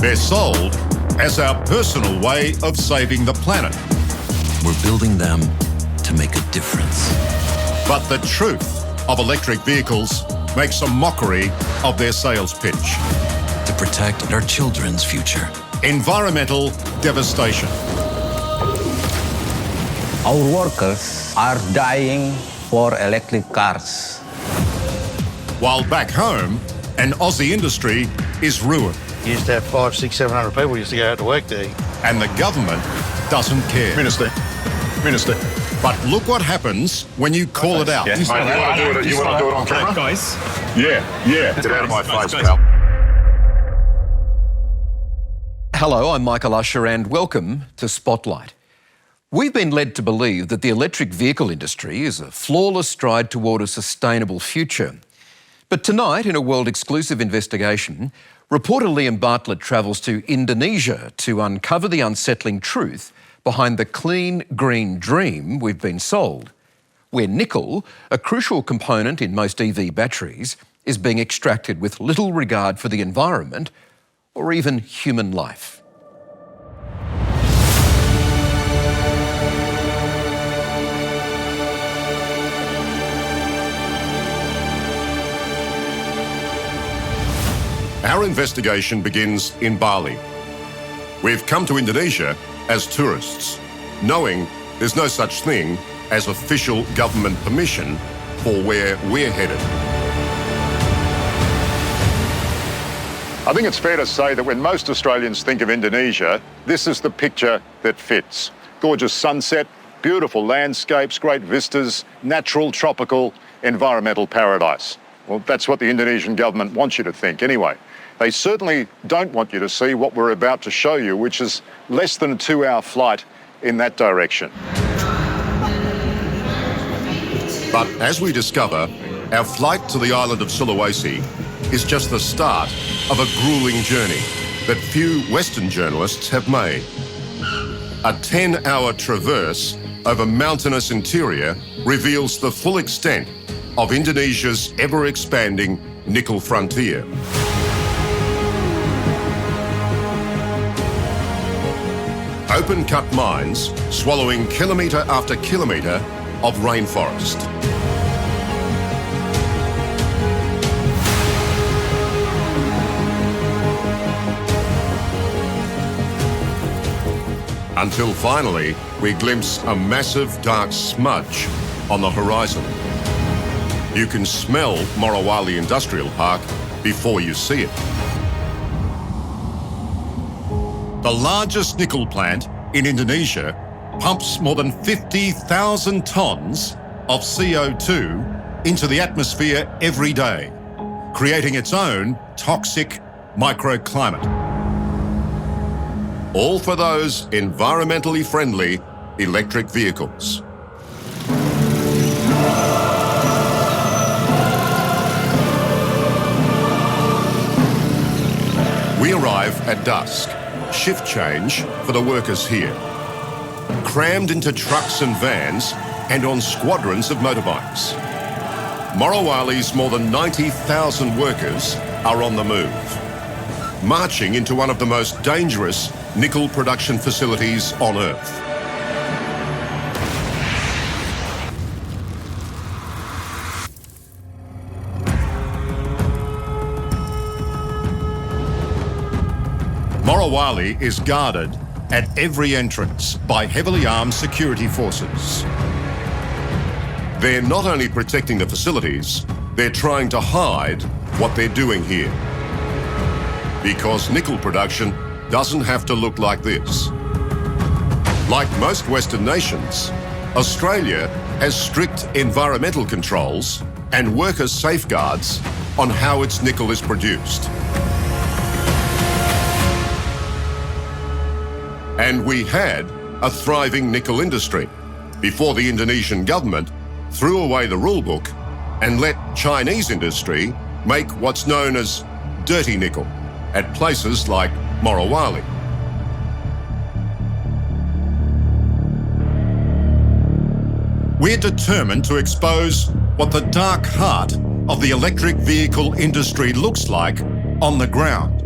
They're sold as our personal way of saving the planet. We're building them to make a difference. But the truth of electric vehicles makes a mockery of their sales pitch. To protect our children's future. Environmental devastation. Our workers are dying for electric cars. While back home, an Aussie industry is ruined. You used to have 500, 600, 700 people used to go out to work there. And the government doesn't care. Minister. But look what happens when you call it out. Yeah. You want to do it on camera? Guys. Yeah. Get out of my face, pal. Hello, I'm Michael Usher and welcome to Spotlight. We've been led to believe that the electric vehicle industry is a flawless stride toward a sustainable future. But tonight, in a world-exclusive investigation, reporter Liam Bartlett travels to Indonesia to uncover the unsettling truth behind the clean, green dream we've been sold, where nickel, a crucial component in most EV batteries, is being extracted with little regard for the environment or even human life. Our investigation begins in Bali. We've come to Indonesia as tourists, knowing there's no such thing as official government permission for where we're headed. I think it's fair to say that when most Australians think of Indonesia, this is the picture that fits. Gorgeous sunset, beautiful landscapes, great vistas, natural, tropical, environmental paradise. Well, that's what the Indonesian government wants you to think anyway. They certainly don't want you to see what we're about to show you, which is less than a 2-hour flight in that direction. But as we discover, our flight to the island of Sulawesi is just the start of a grueling journey that few Western journalists have made. A 10-hour traverse over mountainous interior reveals the full extent of Indonesia's ever-expanding nickel frontier. Open-cut mines swallowing kilometre after kilometre of rainforest. Until finally, we glimpse a massive dark smudge on the horizon. You can smell Morowali Industrial Park before you see it. The largest nickel plant in Indonesia pumps more than 50,000 tonnes of CO2 into the atmosphere every day, creating its own toxic microclimate. All for those environmentally friendly electric vehicles. We arrive at dusk, shift change for the workers here. Crammed into trucks and vans and on squadrons of motorbikes. Morowali's more than 90,000 workers are on the move, marching into one of the most dangerous nickel production facilities on Earth. Morowali is guarded at every entrance by heavily armed security forces. They're not only protecting the facilities, they're trying to hide what they're doing here. Because nickel production doesn't have to look like this. Like most Western nations, Australia has strict environmental controls and worker safeguards on how its nickel is produced. And we had a thriving nickel industry before the Indonesian government threw away the rulebook and let Chinese industry make what's known as dirty nickel at places like Morowali. We're determined to expose what the dark heart of the electric vehicle industry looks like on the ground.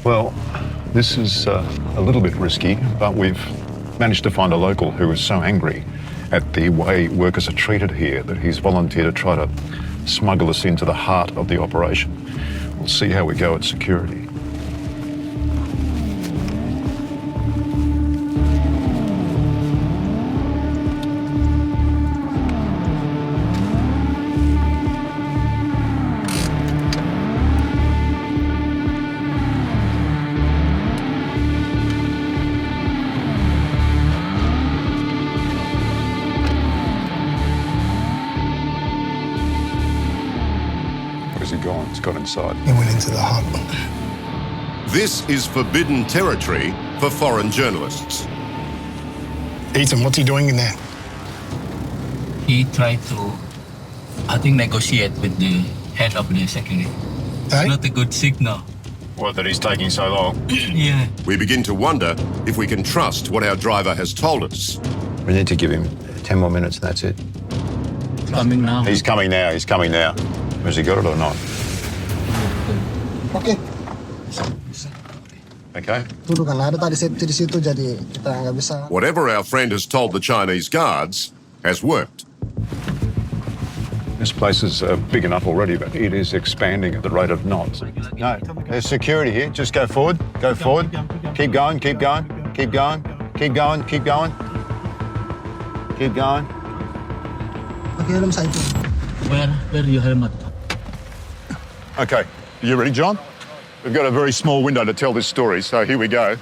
Well, this is a little bit risky, but we've managed to find a local who is so angry at the way workers are treated here that he's volunteered to try to smuggle us into the heart of the operation. We'll see how we go at security. Where's he gone? He's got inside. He went into the hut. This is forbidden territory for foreign journalists. Ethan, what's he doing in there? He tried to, I think, negotiate with the head of the security. Hey? Not a good signal. What, that he's taking so long? Yeah. We begin to wonder if we can trust what our driver has told us. We need to give him 10 more minutes, that's it. Coming now. He's coming now, he's coming now. Has he got it or not? Oke, Okay. dulu kan ada tadi safety di situ jadi kita nggak bisa. Whatever our friend has told the Chinese guards has worked. This place is big enough already, but it is expanding at the rate of knots. No, there's security here. Just go forward, go forward. Keep going, keep going, keep going, keep going, keep going. Keep going. Pakai helm saya itu. Where your helmet? Okay, you ready, John? We've got a very small window to tell this story, so here we go.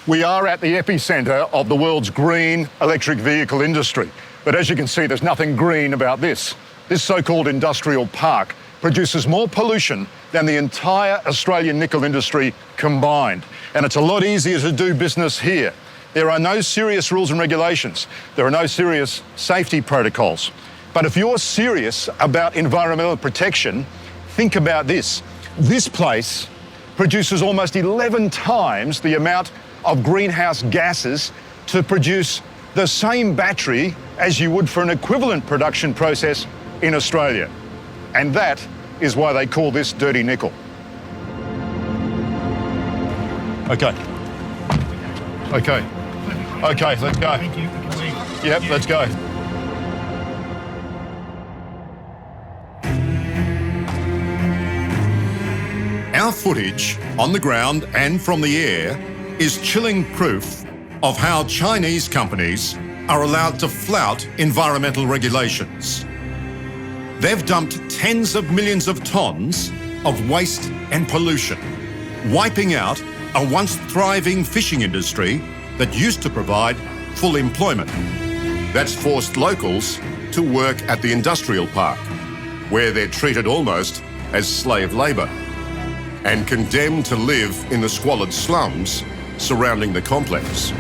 We are at the epicentre of the world's green electric vehicle industry. But as you can see, there's nothing green about this. This so-called industrial park produces more pollution than the entire Australian nickel industry combined. And it's a lot easier to do business here. There are no serious rules and regulations. There are no serious safety protocols. But if you're serious about environmental protection, think about this. This place produces almost 11 times the amount of greenhouse gases to produce the same battery as you would for an equivalent production process in Australia. And that is why they call this dirty nickel. Okay. Okay. Okay, let's go. Yep, let's go. Our footage on the ground and from the air is chilling proof of how Chinese companies are allowed to flout environmental regulations. They've dumped tens of millions of tonnes of waste and pollution, wiping out a once thriving fishing industry that used to provide full employment. That's forced locals to work at the industrial park, where they're treated almost as slave labour and condemned to live in the squalid slums surrounding the complex.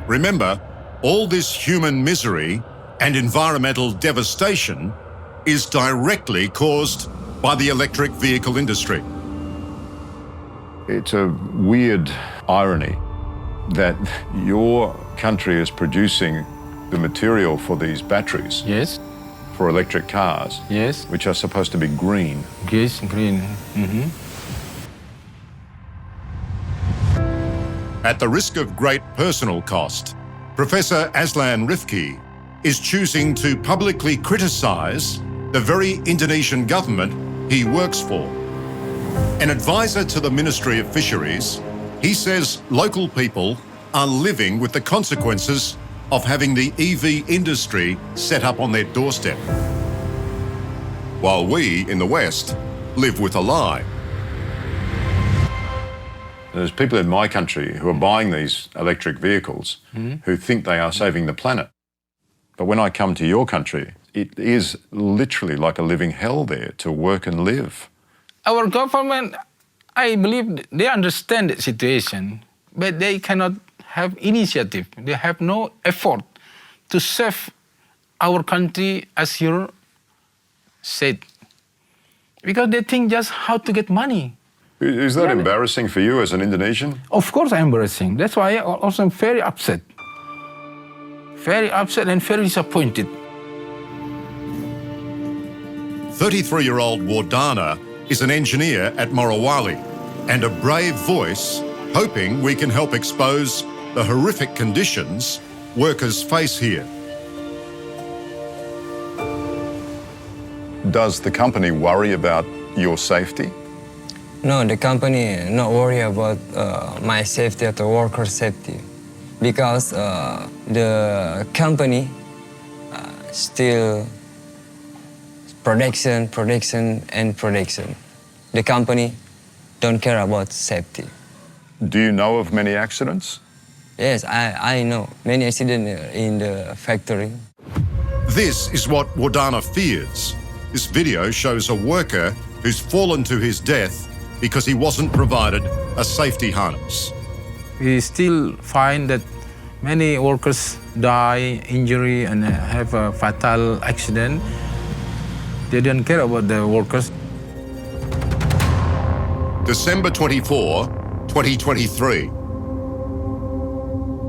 Remember, all this human misery and environmental devastation is directly caused by the electric vehicle industry. It's a weird irony that your country is producing the material for these batteries, Yes. for electric cars, Yes. which are supposed to be green. Yes, green. At the risk of great personal cost, Professor Aslan Rifki is choosing to publicly criticise the very Indonesian government he works for. An advisor to the Ministry of Fisheries, he says local people are living with the consequences of having the EV industry set up on their doorstep, while we in the West live with a lie. There's people in my country who are buying these electric vehicles who think they are saving the planet. But when I come to your country, it is literally like a living hell there to work and live. Our government, I believe they understand the situation, but they cannot have initiative. They have no effort to save our country, as you said, because they think just how to get money. Is that embarrassing for you as an Indonesian? Of course, embarrassing. That's why I also am very upset and very disappointed. 33-year-old Wardana is an engineer at Morowali and a brave voice hoping we can help expose the horrific conditions workers face here. Does the company worry about your safety? No, the company not worry about my safety or the worker safety because the company still production. The company don't care about safety. Do you know of many accidents? Yes, I know many accidents in the factory. This is what Wardana fears. This video shows a worker who's fallen to his death because he wasn't provided a safety harness. We still find that many workers die, injury, and have a fatal accident. They don't care about the workers. December 24, 2023.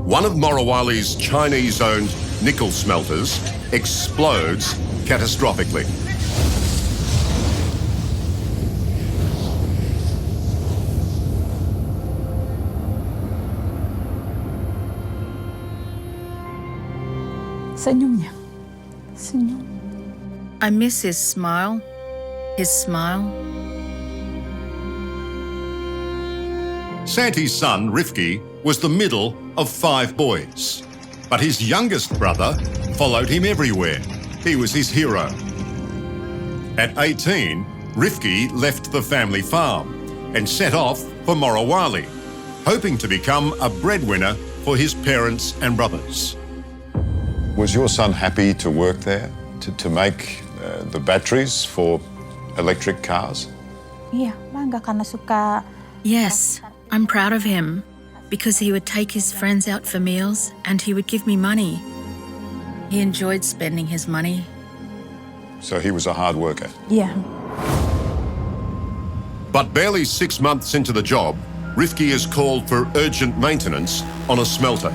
One of Morowali's Chinese-owned nickel smelters explodes catastrophically. Senyumnya. Senyum. I miss his smile. His smile. Santi's son, Rifki, was the middle of 5 boys. But his youngest brother followed him everywhere. He was his hero. At 18, Rifki left the family farm and set off for Morowali, hoping to become a breadwinner for his parents and brothers. Was your son happy to work there, to make the batteries for electric cars? Iya, bangga karena suka. Yes, I'm proud of him because he would take his friends out for meals and he would give me money. He enjoyed spending his money. So he was a hard worker. Iya. But barely 6 months into the job, Rifki is called for urgent maintenance on a smelter.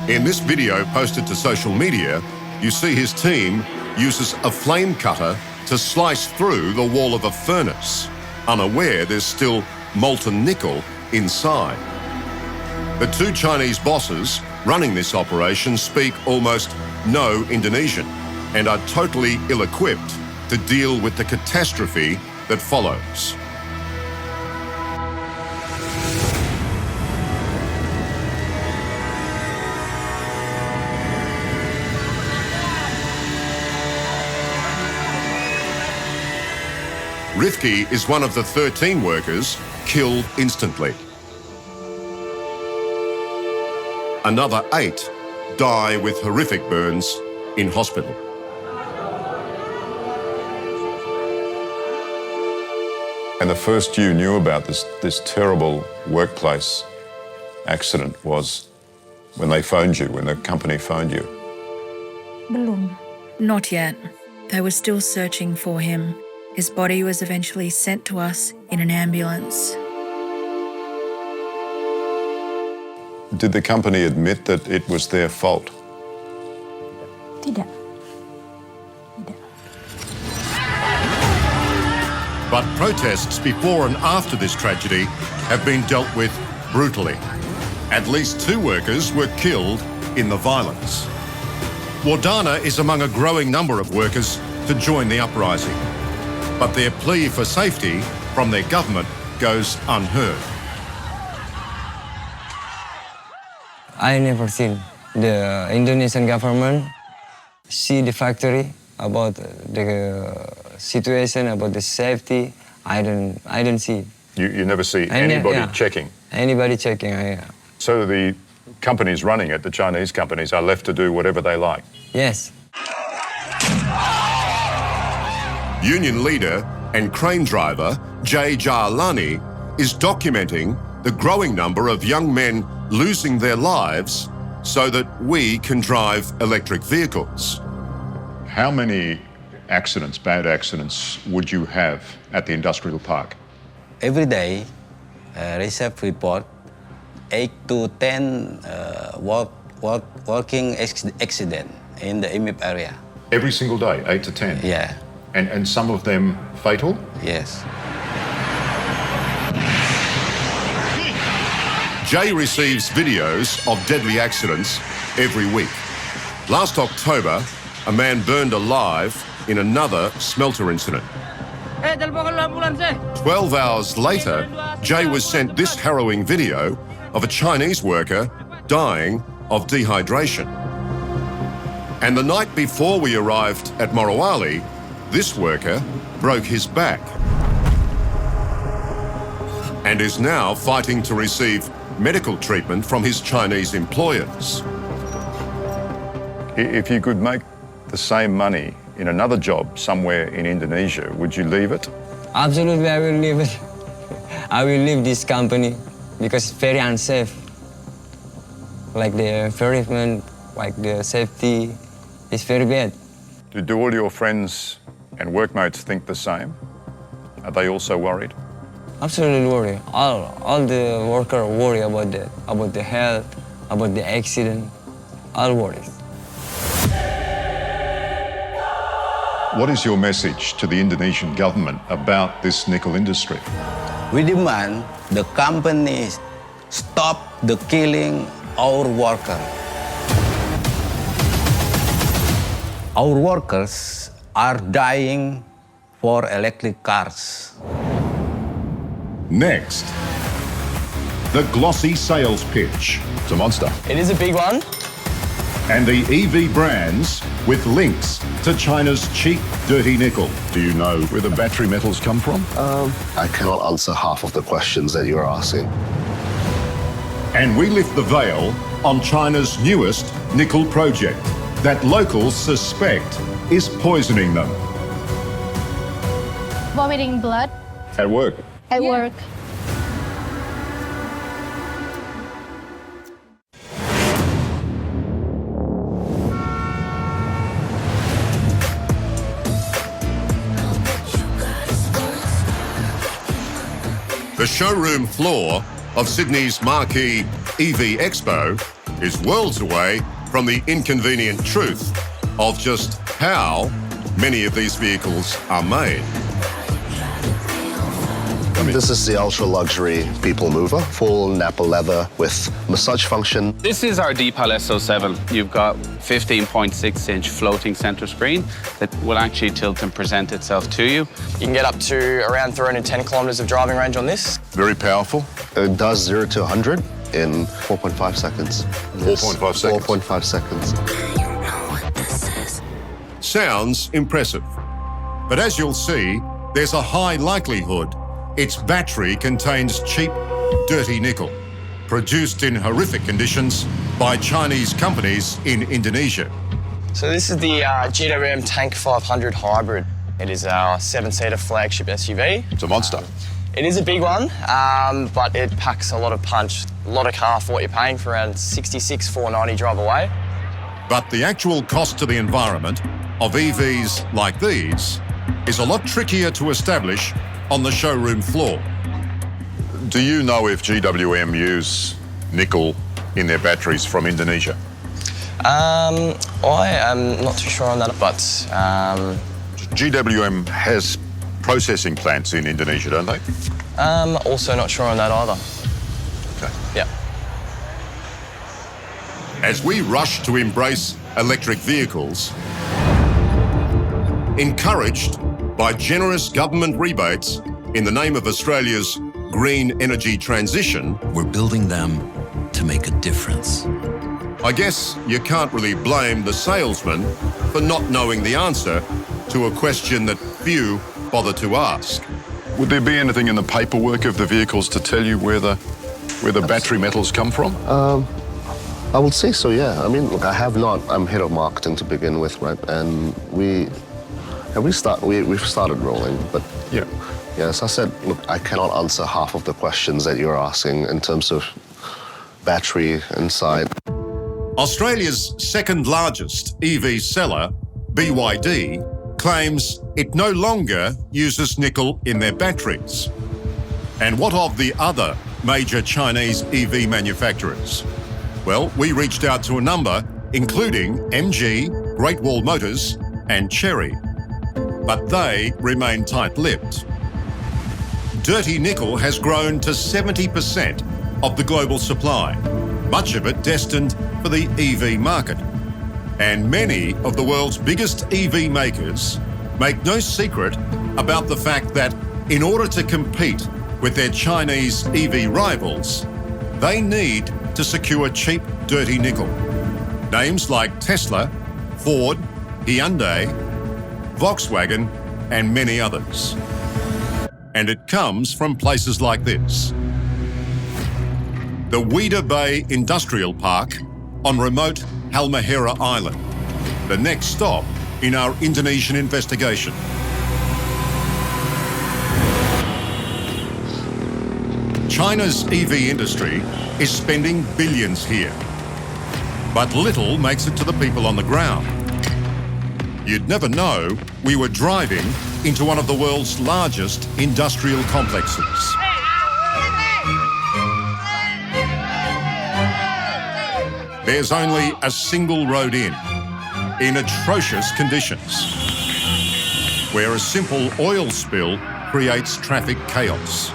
In this video posted to social media, you see his team uses a flame cutter to slice through the wall of a furnace, unaware there's still molten nickel inside. The 2 Chinese bosses running this operation speak almost no Indonesian and are totally ill-equipped to deal with the catastrophe that follows. Rifki is one of the 13 workers killed instantly. Another 8 die with horrific burns in hospital. And the first you knew about this terrible workplace accident was when they phoned you, when the company phoned you? Belum. Not yet. They were still searching for him. His body was eventually sent to us in an ambulance. Did the company admit that it was their fault? Tidak. But protests before and after this tragedy have been dealt with brutally. At least 2 workers were killed in the violence. Wardana is among a growing number of workers to join the uprising. But their plea for safety from their government goes unheard. I never seen the Indonesian government see the factory about the situation, about the safety. I don't see. You never see anybody checking? Anybody checking, yeah. So the companies running it, the Chinese companies, are left to do whatever they like? Yes. Union leader and crane driver Jay Jalani is documenting the growing number of young men losing their lives so that we can drive electric vehicles. How many accidents, bad accidents, would you have at the industrial park? Every day, receive report 8 to 10 working accident in the IMIP area. Every single day, 8 to 10? Yeah. And some of them fatal? Yes. Jay receives videos of deadly accidents every week. Last October, a man burned alive in another smelter incident. 12 hours later, Jay was sent this harrowing video of a Chinese worker dying of dehydration. And the night before we arrived at Morowali, this worker broke his back and is now fighting to receive medical treatment from his Chinese employers. If you could make the same money in another job somewhere in Indonesia, would you leave it? Absolutely, I will leave it. I will leave this company because it's very unsafe. Like the environment, like the safety, is very bad. Do all your friends and workmates think the same? Are they also worried? Absolutely worry. All the workers worry about that, about the health, about the accident, all worries. What is your message to the Indonesian government about this nickel industry? We demand the companies stop the killing our workers. Our workers are dying for electric cars. Next, the glossy sales pitch. It's a monster. It is a big one. And the EV brands with links to China's cheap, dirty nickel. Do you know where the battery metals come from? I cannot answer half of the questions that you're asking. And we lift the veil on China's newest nickel project that locals suspect is poisoning them. Vomiting blood At work. at work. The showroom floor of Sydney's marquee EV Expo is worlds away from the inconvenient truth of just how many of these vehicles are made. This is the ultra luxury people mover, full Napa leather with massage function. This is our Deepal SO7. You've got 15.6-inch floating center screen that will actually tilt and present itself to you. You can get up to around 310 kilometers of driving range on this. Very powerful. It does 0 to 100 in 4.5 seconds. 4.5 seconds. 4.5 seconds. Sounds impressive. But as you'll see, there's a high likelihood its battery contains cheap, dirty nickel, produced in horrific conditions by Chinese companies in Indonesia. So this is the GWM Tank 500 Hybrid. It is our 7-seater flagship SUV. It's a monster. It is a big one, but it packs a lot of punch. A lot of car for what you're paying for around 66,490 drive away. But the actual cost to the environment of EVs like these is a lot trickier to establish on the showroom floor. Do you know if GWM use nickel in their batteries from Indonesia? I am not too sure on that, but... GWM has processing plants in Indonesia, don't they? Also not sure on that either. Okay. Yeah. As we rush to embrace electric vehicles, encouraged by generous government rebates in the name of Australia's green energy transition, we're building them to make a difference. I guess you can't really blame the salesman for not knowing the answer to a question that few bother to ask. Would there be anything in the paperwork of the vehicles to tell you where the battery metals come from? I would say so, yeah. I mean, look, I'm head of marketing to begin with, right? And we've started rolling, but yeah. As I said, look, I cannot answer half of the questions that you're asking in terms of battery inside. Australia's second largest EV seller, BYD, claims it no longer uses nickel in their batteries. And what of the other major Chinese EV manufacturers? Well, we reached out to a number, including MG, Great Wall Motors, and Chery. but they remain tight-lipped. Dirty nickel has grown to 70% of the global supply, much of it destined for the EV market. And many of the world's biggest EV makers make no secret about the fact that in order to compete with their Chinese EV rivals, they need to secure cheap, dirty nickel. Names like Tesla, Ford, Hyundai, Volkswagen, and many others. And it comes from places like this. The Weda Bay Industrial Park on remote Halmahera Island, the next stop in our Indonesian investigation. China's EV industry is spending billions here, but little makes it to the people on the ground. You'd never know we were driving into one of the world's largest industrial complexes. There's only a single road in atrocious conditions, where a simple oil spill creates traffic chaos.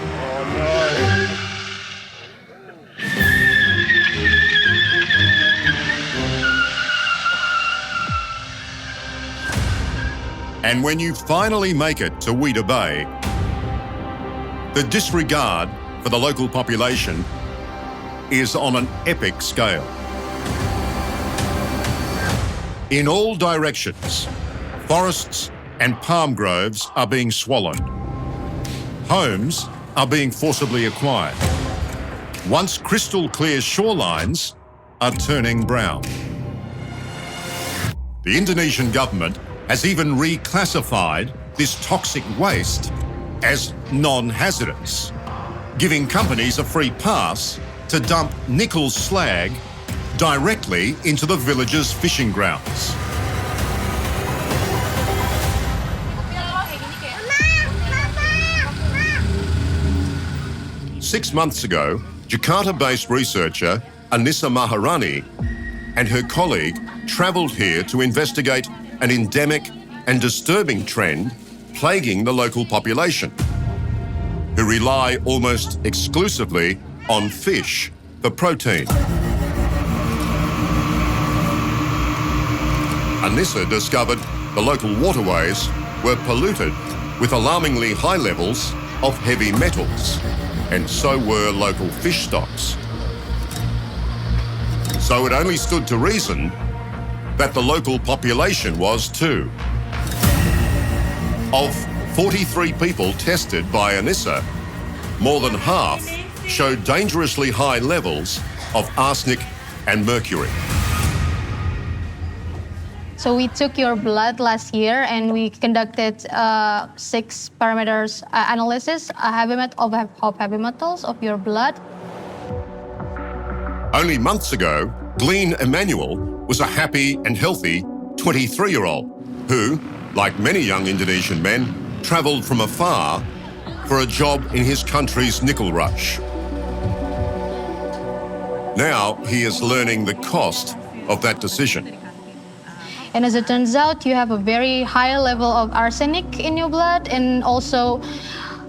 And when you finally make it to Weda Bay, the disregard for the local population is on an epic scale. In all directions, forests and palm groves are being swallowed. Homes are being forcibly acquired. Once crystal clear shorelines are turning brown. The Indonesian government has even reclassified this toxic waste as non-hazardous, giving companies a free pass to dump nickel slag directly into the villagers' fishing grounds. Six months ago, Jakarta-based researcher Anissa Maharani and her colleague travelled here to investigate an endemic and disturbing trend plaguing the local population, who rely almost exclusively on fish for protein. Anissa discovered the local waterways were polluted with alarmingly high levels of heavy metals, and so were local fish stocks. So it only stood to reason that the local population was too. Of 43 people tested by Anissa, more than half showed dangerously high levels of arsenic and mercury. So we took your blood last year and we conducted 6 parameters analysis of heavy metals of your blood. Only months ago, Glenn Emmanuel was a happy and healthy 23-year-old who, like many young Indonesian men, travelled from afar for a job in his country's nickel rush. Now he is learning the cost of that decision. And as it turns out, you have a very high level of arsenic in your blood and also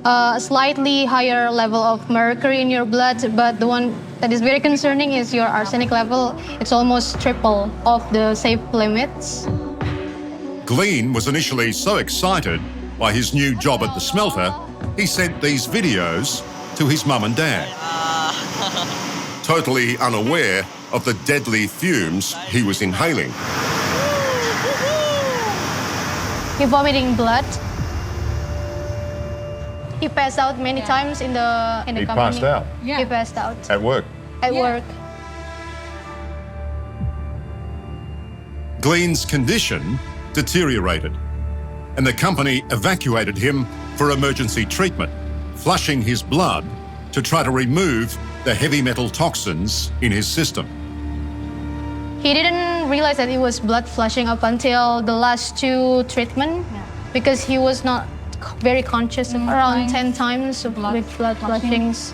a slightly higher level of mercury in your blood. But the one that is very concerning is your arsenic level. It's almost triple of the safe limits. Glenn was initially so excited by his new job at the smelter, he sent these videos to his mum and dad. Totally unaware of the deadly fumes he was inhaling. He vomiting blood. He passed out many times in the company. He passed out? Yeah. He passed out. At work? At work. Glenn's condition deteriorated, and the company evacuated him for emergency treatment, flushing his blood to try to remove the heavy metal toxins in his system. He didn't realize that it was blood flushing up until the last 2 treatments, because he was not very conscious around 10 times with blood flushings.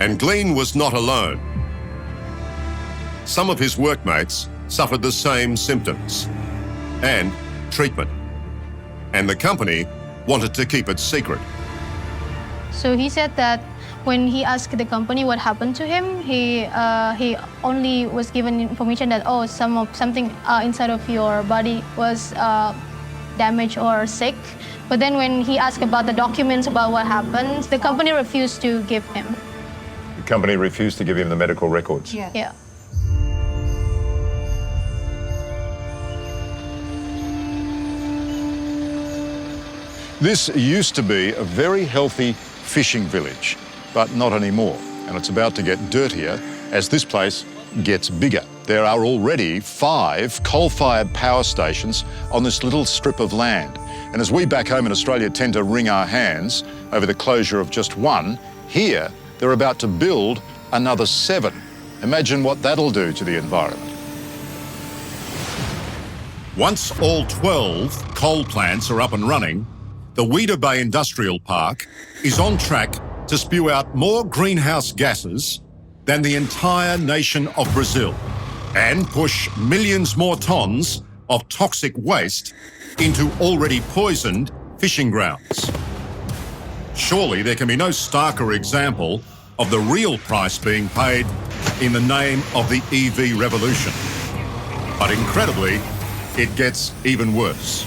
And Glenn was not alone. Some of his workmates suffered the same symptoms and treatment. and the company wanted to keep it secret. So he said that when he asked the company what happened to him, he only was given information that something inside of your body was damaged or sick. But then when he asked about the documents about what happened, the company refused to give him. The company refused to give him the medical records. Yeah. This used to be a very healthy fishing village, but not anymore. And it's about to get dirtier as this place gets bigger. There are already 5 coal-fired power stations on this little strip of land. And as we back home in Australia tend to wring our hands over the closure of just one, here they're about to build another 7. Imagine what that'll do to the environment. Once all 12 coal plants are up and running, the Weda Bay Industrial Park is on track to spew out more greenhouse gases than the entire nation of Brazil and push millions more tonnes of toxic waste into already poisoned fishing grounds. Surely there can be no starker example of the real price being paid in the name of the EV revolution. But incredibly, it gets even worse.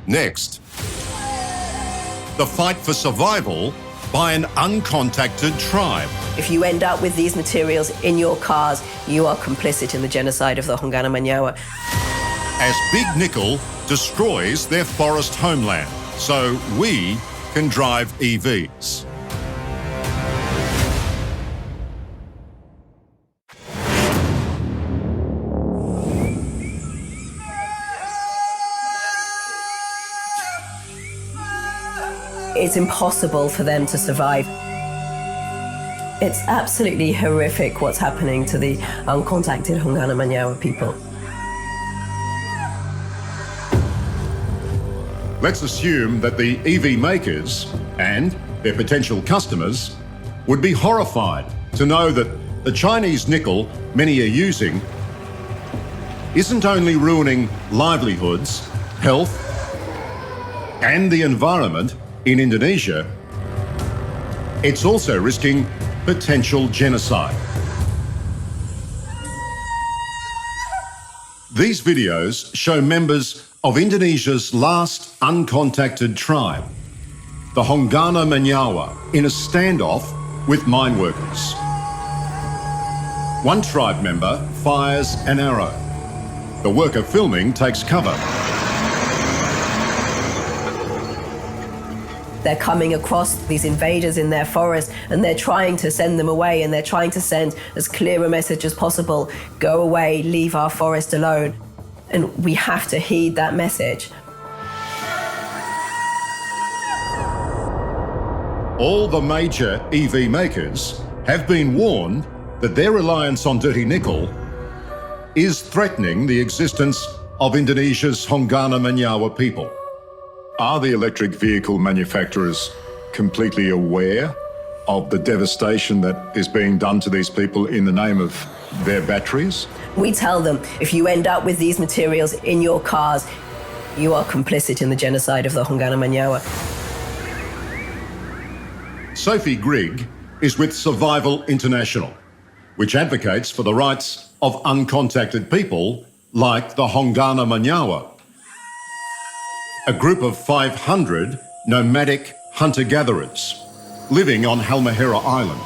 Next, the fight for survival by an uncontacted tribe. If you end up with these materials in your cars, you are complicit in the genocide of the Hongana Manyawa. As Big Nickel destroys their forest homeland, so we can drive EVs. It's impossible for them to survive. It's absolutely horrific what's happening to the uncontacted Hongana Manyawa people. Let's assume that the EV makers and their potential customers would be horrified to know that the Chinese nickel many are using isn't only ruining livelihoods, health, and the environment in Indonesia, it's also risking potential genocide. These videos show members of Indonesia's last uncontacted tribe, the Hongana Manyawa, in a standoff with mine workers. One tribe member fires an arrow. The worker filming takes cover. They're coming across these invaders in their forest and they're trying to send them away, and they're trying to send as clear a message as possible. Go away, leave our forest alone. And we have to heed that message. All the major EV makers have been warned that their reliance on dirty nickel is threatening the existence of Indonesia's Hongana Manyawa people. Are the electric vehicle manufacturers completely aware of the devastation that is being done to these people in the name of their batteries? We tell them, if you end up with these materials in your cars, you are complicit in the genocide of the Hongana Manyawa. Sophie Grigg is with Survival International, which advocates for the rights of uncontacted people like the Hongana Manyawa, a group of 500 nomadic hunter-gatherers living on Halmahera Island.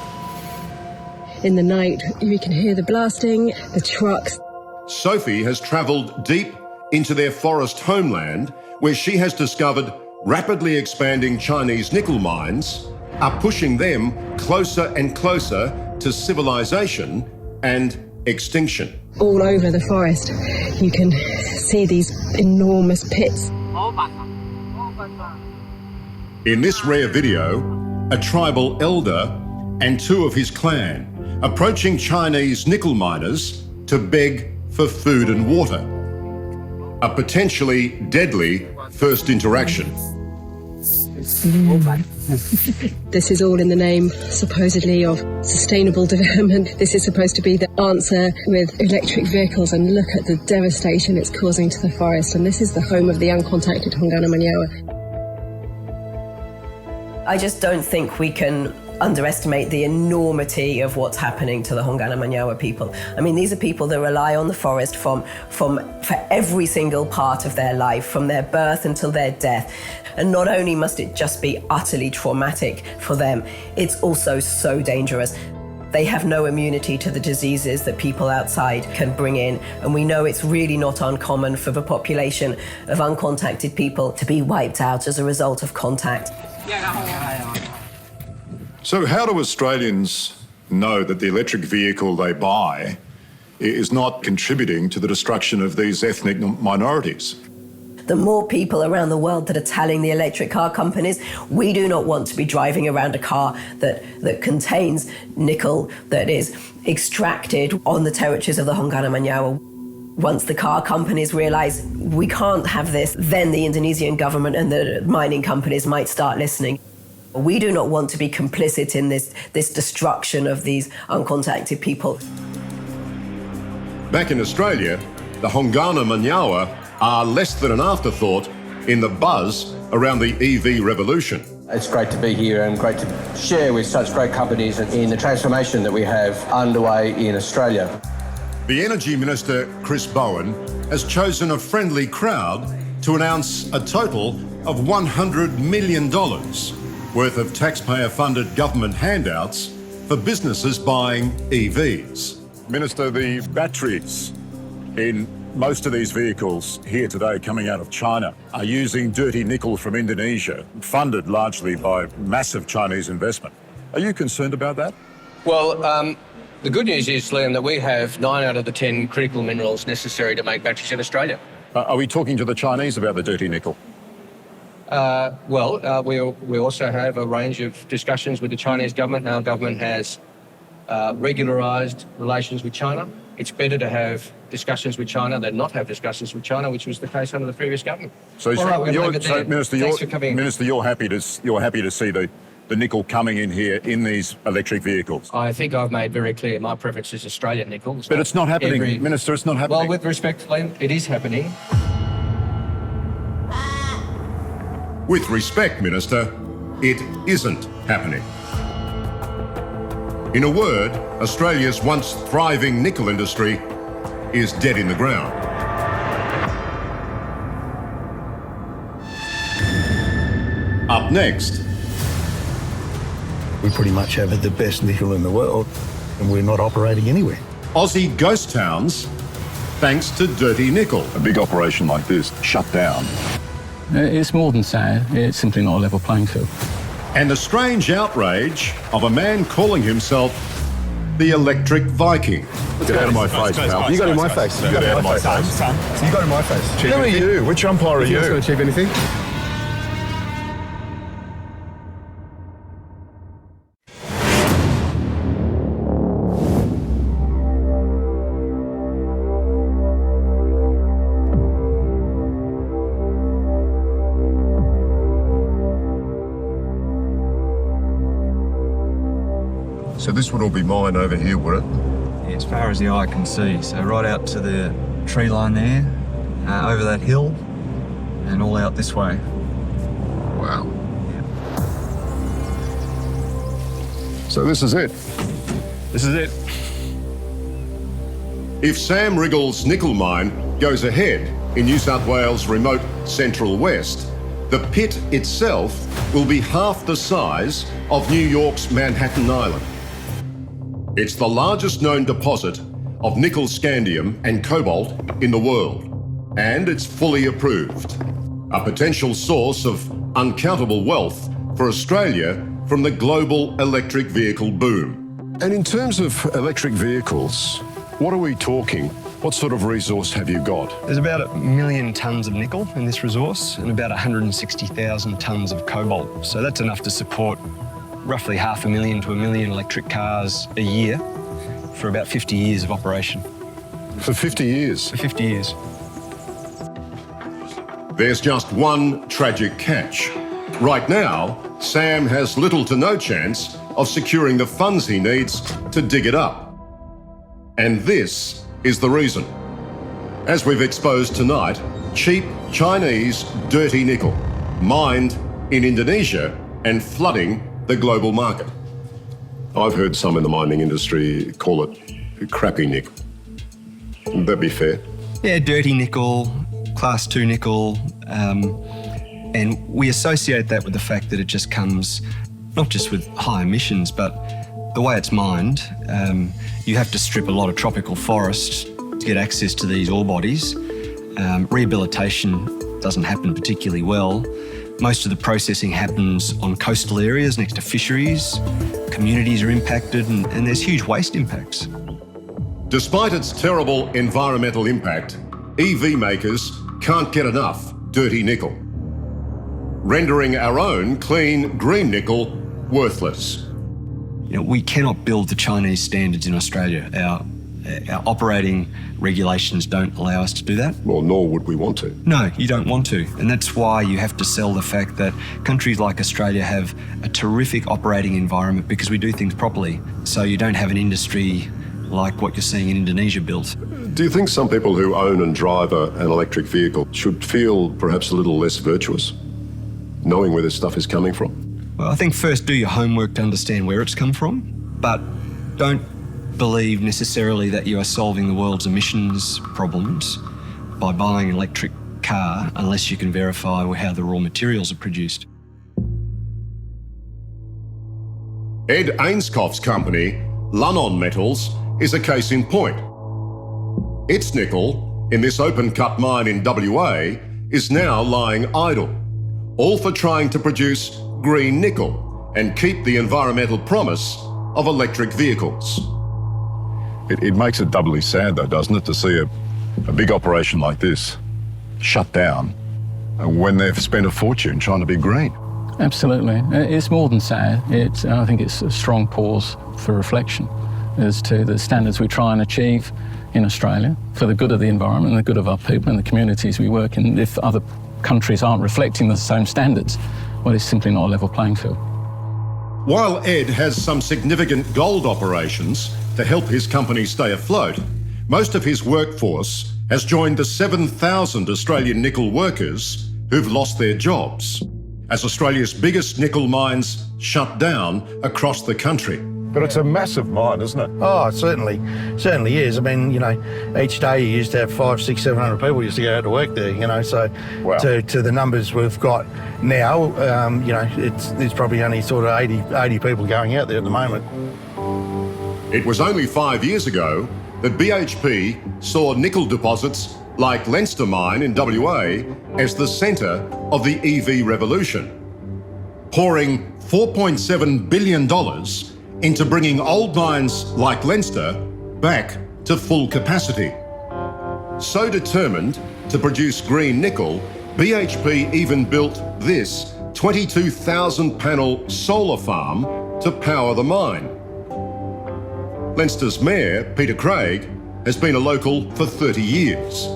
In the night, we can hear the blasting, the trucks. Sophie has travelled deep into their forest homeland, where she has discovered rapidly expanding Chinese nickel mines are pushing them closer and closer to civilization and extinction. All over the forest, you can see these enormous pits. In this rare video, a tribal elder and 2 of his clan approaching Chinese nickel miners to beg for food and water. A potentially deadly first interaction. This is all in the name, supposedly, of sustainable development. This is supposed to be the answer with electric vehicles, and look at the devastation it's causing to the forest. And this is the home of the uncontacted Hongana Manyawa. I just don't think we can underestimate the enormity of what's happening to the Hongana Manyawa people. I mean, these are people that rely on the forest for every single part of their life, from their birth until their death. And not only must it just be utterly traumatic for them, it's also so dangerous. They have no immunity to the diseases that people outside can bring in. And we know it's really not uncommon for the population of uncontacted people to be wiped out as a result of contact. So how do Australians know that the electric vehicle they buy is not contributing to the destruction of these ethnic minorities? The more people around the world that are telling the electric car companies, we do not want to be driving around a car that contains nickel that is extracted on the territories of the Hongana Manyawa. Once the car companies realise we can't have this, then the Indonesian government and the mining companies might start listening. We do not want to be complicit in this destruction of these uncontacted people. Back in Australia, the Hongana Manyawa are less than an afterthought in the buzz around the EV revolution. It's great to be here and great to share with such great companies in the transformation that we have underway in Australia. The Energy Minister, Chris Bowen, has chosen a friendly crowd to announce a total of $100 million worth of taxpayer-funded government handouts for businesses buying EVs. Minister, the batteries in most of these vehicles here today coming out of China are using dirty nickel from Indonesia, funded largely by massive Chinese investment. Are you concerned about that? Well, the good news is, Liam, that we have 9 out of the 10 critical minerals necessary to make batteries in Australia. Are we talking to the Chinese about the dirty nickel? We also have a range of discussions with the Chinese government. Our government has regularised relations with China. It's better to have discussions with China than not have discussions with China, which was the case under the previous government. So, Minister, you're happy to see the nickel coming in here in these electric vehicles? I think I've made very clear my preference is Australian nickel. But it's not happening, Minister, it's not happening. Well, with respect, Liam, it is happening. With respect, Minister, it isn't happening. In a word, Australia's once thriving nickel industry is dead in the ground. Up next. We pretty much have the best nickel in the world, and we're not operating anywhere. Aussie ghost towns, thanks to dirty nickel. A big operation like this shut down. It's more than sad. It's simply not a level playing field. And the strange outrage of a man calling himself the Electric Viking. Get out of my face, pal. You got in my face. Get out of my face. You got in my face. Who are you? Which umpire are you? Going to achieve anything? So this would all be mine over here, would it? Yeah, as far as the eye can see. So right out to the tree line there, over that hill, and all out this way. Wow. Yeah. So this is it. This is it. If Sam Riggle's nickel mine goes ahead in New South Wales' remote Central West, the pit itself will be half the size of New York's Manhattan Island. It's the largest known deposit of nickel, scandium and cobalt in the world, and it's fully approved. A potential source of uncountable wealth for Australia from the global electric vehicle boom. And in terms of electric vehicles, what are we talking? What sort of resource have you got? There's about 1 million tonnes of nickel in this resource and about 160,000 tonnes of cobalt. So that's enough to support roughly 500,000 to 1 million electric cars a year for about 50 years of operation. For 50 years? For 50 years. There's just one tragic catch. Right now, Sam has little to no chance of securing the funds he needs to dig it up. And this is the reason. As we've exposed tonight, cheap Chinese dirty nickel, mined in Indonesia and flooding the global market. I've heard some in the mining industry call it crappy nickel. Would that be fair? Yeah, dirty nickel, class 2 nickel, and we associate that with the fact that it just comes not just with high emissions, but the way it's mined, you have to strip a lot of tropical forest to get access to these ore bodies. Rehabilitation doesn't happen particularly well. Most of the processing happens on coastal areas next to fisheries. Communities are impacted and there's huge waste impacts. Despite its terrible environmental impact, EV makers can't get enough dirty nickel, rendering our own clean green nickel worthless. You know, we cannot build the Chinese standards in Australia. Our operating regulations don't allow us to do that. Well, nor would we want to. No, you don't want to. And that's why you have to sell the fact that countries like Australia have a terrific operating environment because we do things properly. So you don't have an industry like what you're seeing in Indonesia built. Do you think some people who own and drive an electric vehicle should feel perhaps a little less virtuous, knowing where this stuff is coming from? Well, I think first do your homework to understand where it's come from, but don't believe necessarily that you are solving the world's emissions problems by buying an electric car unless you can verify how the raw materials are produced. Ed Ainscoff's company, Lunon Metals, is a case in point. Its nickel, in this open-cut mine in WA, is now lying idle, all for trying to produce green nickel and keep the environmental promise of electric vehicles. It makes it doubly sad, though, doesn't it, to see a big operation like this shut down when they've spent a fortune trying to be green. Absolutely. It's more than sad. I think it's a strong pause for reflection as to the standards we try and achieve in Australia for the good of the environment and the good of our people and the communities we work in. If other countries aren't reflecting the same standards, well, it's simply not a level playing field. While Ed has some significant gold operations to help his company stay afloat, most of his workforce has joined the 7,000 Australian nickel workers who've lost their jobs as Australia's biggest nickel mines shut down across the country. But it's a massive mine, isn't it? Oh, it certainly is. I mean, you know, each day you used to have 500, 600, 700 people used to go out to work there, you know, so wow. to the numbers we've got now, you know, there's probably only sort of 80 people going out there at the moment. It was only 5 years ago that BHP saw nickel deposits like Leinster Mine in WA as the centre of the EV revolution, pouring $4.7 billion into bringing old mines like Leinster back to full capacity. So determined to produce green nickel, BHP even built this 22,000 panel solar farm to power the mine. Leinster's mayor, Peter Craig, has been a local for 30 years.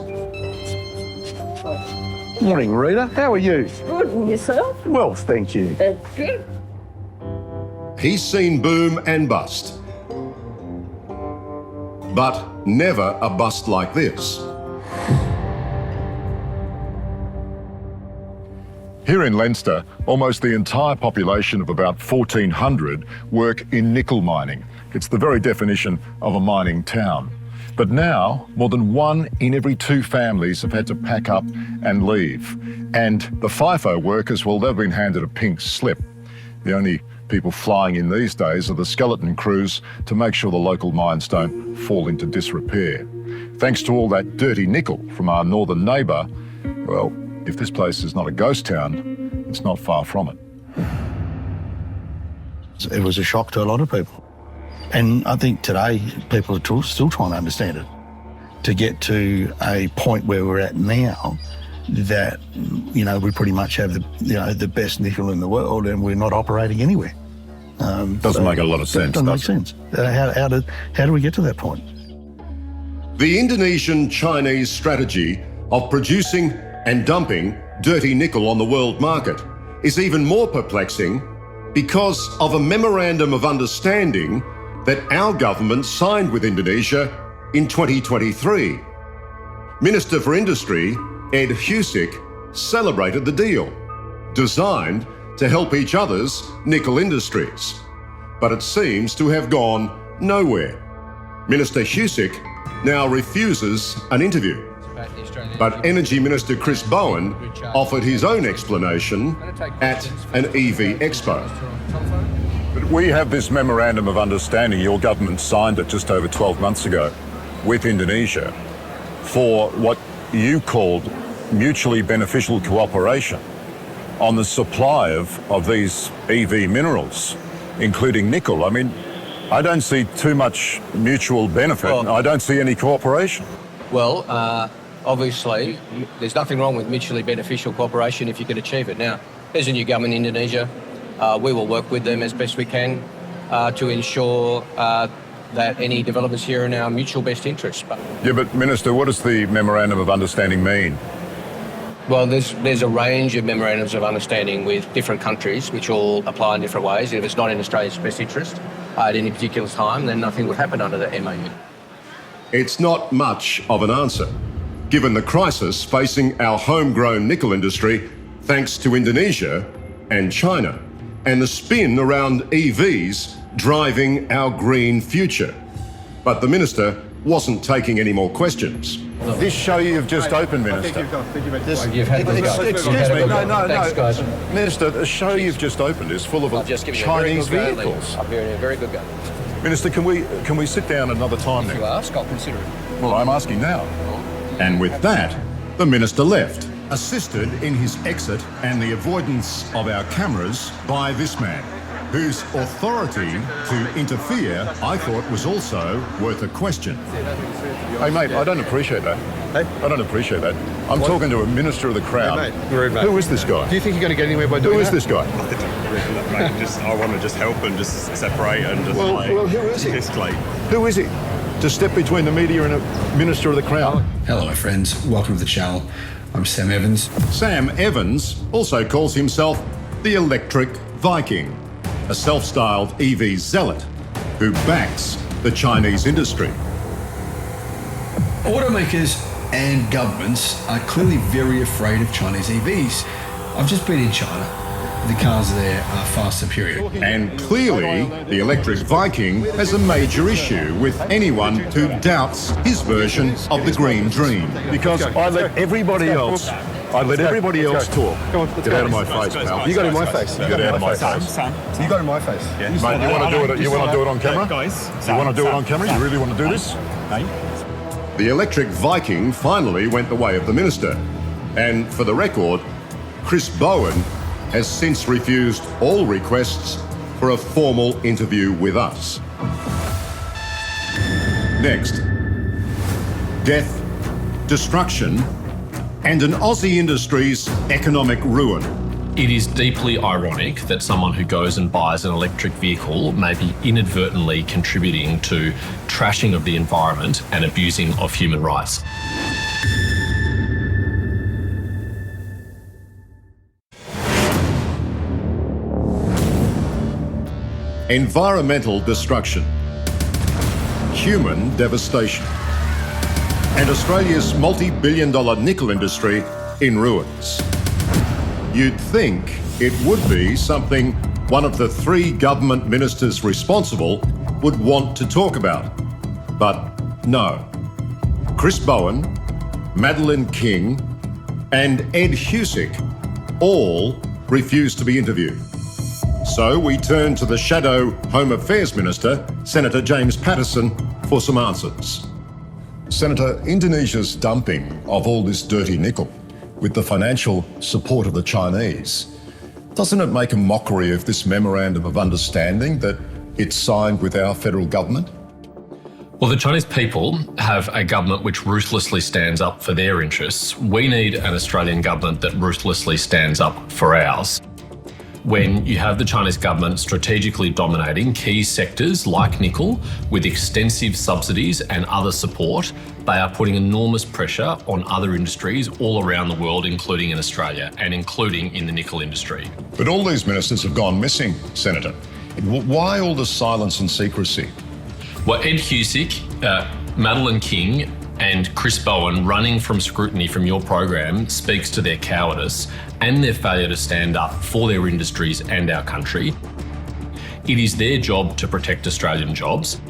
Morning, Rita. How are you? Good, and yourself? Well, thank you. That's good. He's seen boom and bust, but never a bust like this. Here in Leinster, almost the entire population of about 1,400 work in nickel mining. It's the very definition of a mining town. But now, more than 1 in every 2 families have had to pack up and leave. And the FIFO workers, well, they've been handed a pink slip. The only people flying in these days are the skeleton crews to make sure the local mines don't fall into disrepair. Thanks to all that dirty nickel from our northern neighbour, well, if this place is not a ghost town, it's not far from it. It was a shock to a lot of people. And I think today people are still trying to understand it. To get to a point where we're at now, that, you know, we pretty much have the best nickel in the world and we're not operating anywhere. Doesn't make a lot of sense. Doesn't make sense. How do we get to that point? The Indonesian-Chinese strategy of producing and dumping dirty nickel on the world market is even more perplexing because of a memorandum of understanding that our government signed with Indonesia in 2023. Minister for Industry, Ed Husic, celebrated the deal, designed to help each other's nickel industries. But it seems to have gone nowhere. Minister Husic now refuses an interview. But Energy Minister Chris Bowen offered his own explanation at an EV expo. But we have this memorandum of understanding, your government signed it just over 12 months ago with Indonesia for what you called mutually beneficial cooperation on the supply of these EV minerals, including nickel. I mean, I don't see too much mutual benefit. I don't see any cooperation. Well, obviously, there's nothing wrong with mutually beneficial cooperation if you can achieve it. Now, there's a new government in Indonesia. We will work with them as best we can to ensure that any developments here are in our mutual best interest. Yeah, but Minister, what does the memorandum of understanding mean? Well, there's a range of memorandums of understanding with different countries which all apply in different ways. If it's not in Australia's best interest at any particular time, then nothing would happen under the MOU. It's not much of an answer, given the crisis facing our homegrown nickel industry thanks to Indonesia and China, and the spin around EVs driving our green future. But the Minister wasn't taking any more questions. This show you've just opened, Minister. Excuse me, no. Minister, the show you've just opened is full of Chinese vehicles. I'm hearing a very good go. Minister, can we sit down another time If you ask, I'll consider it. Well, I'm asking now. And with that, the Minister left, assisted in his exit and the avoidance of our cameras by this man, whose authority to interfere I thought was also worth a question. Hey, mate, I don't appreciate that. I don't appreciate that. I'm talking to a Minister of the Crown. Hey, mate. Who is this guy? Do you think you're going to get anywhere by doing that? Who is this guy? I want to just help and just separate and just Well, who is he? Who is he? To step between the media and a Minister of the Crown. Hello, friends. Welcome to the channel. I'm Sam Evans. Sam Evans also calls himself the Electric Viking, a self-styled EV zealot who backs the Chinese industry. Automakers and governments are clearly very afraid of Chinese EVs. I've just been in China. The cars there are far superior. And clearly, the Electric Viking has a major issue with anyone who doubts his version of the green dream. Because I let everybody else talk. Get out of my face, pal. You got in my face. Get out of my face. You got in my face. Mate, you want to do it on camera? Guys, you want to do it on camera? You really want to do this? The Electric Viking finally went the way of the Minister. And for the record, Chris Bowen has since refused all requests for a formal interview with us. Next, death, destruction, and an Aussie industry's economic ruin. It is deeply ironic that someone who goes and buys an electric vehicle may be inadvertently contributing to trashing of the environment and abusing of human rights. Environmental destruction, human devastation, and Australia's multi-billion-dollar nickel industry in ruins. You'd think it would be something one of the three government ministers responsible would want to talk about. But no. Chris Bowen, Madeleine King, and Ed Husic all refused to be interviewed. So we turn to the shadow Home Affairs Minister, Senator James Paterson, for some answers. Senator, Indonesia's dumping of all this dirty nickel with the financial support of the Chinese, doesn't it make a mockery of this memorandum of understanding that it signed with our federal government? Well, the Chinese people have a government which ruthlessly stands up for their interests. We need an Australian government that ruthlessly stands up for ours. when you have the Chinese government strategically dominating key sectors like nickel with extensive subsidies and other support, they are putting enormous pressure on other industries all around the world, including in Australia and including in the nickel industry. But all these ministers have gone missing, Senator. Why all the silence and secrecy? Well, Ed Husic, Madeleine King and Chris Bowen running from scrutiny from your program speaks to their cowardice and their failure to stand up for their industries and our country. It is their job to protect Australian jobs,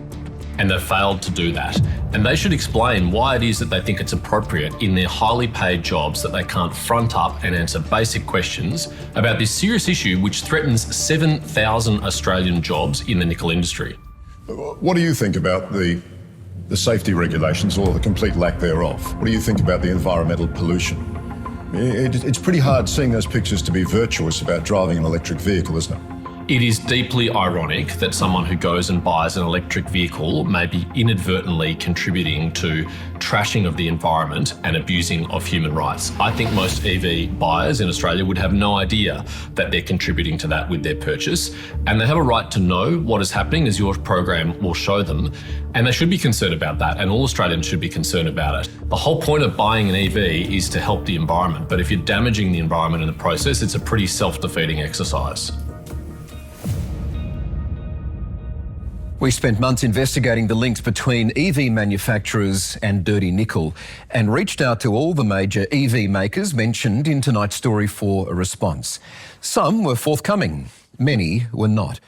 and they've failed to do that. And they should explain why it is that they think it's appropriate in their highly paid jobs that they can't front up and answer basic questions about this serious issue which threatens 7,000 Australian jobs in the nickel industry. What do you think about the safety regulations or the complete lack thereof? What do you think about the environmental pollution? It's pretty hard seeing those pictures to be virtuous about driving an electric vehicle, isn't it? It is deeply ironic that someone who goes and buys an electric vehicle may be inadvertently contributing to trashing of the environment and abusing of human rights. I think most EV buyers in Australia would have no idea that they're contributing to that with their purchase, and they have a right to know what is happening, as your program will show them, and they should be concerned about that, and all Australians should be concerned about it. The whole point of buying an EV is to help the environment, but if you're damaging the environment in the process, it's a pretty self-defeating exercise. We spent months investigating the links between EV manufacturers and dirty nickel and reached out to all the major EV makers mentioned in tonight's story for a response. Some were forthcoming, many were not.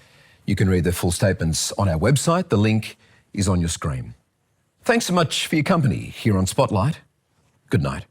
You can read their full statements on our website. The link is on your screen. Thanks so much for your company here on Spotlight. Good night.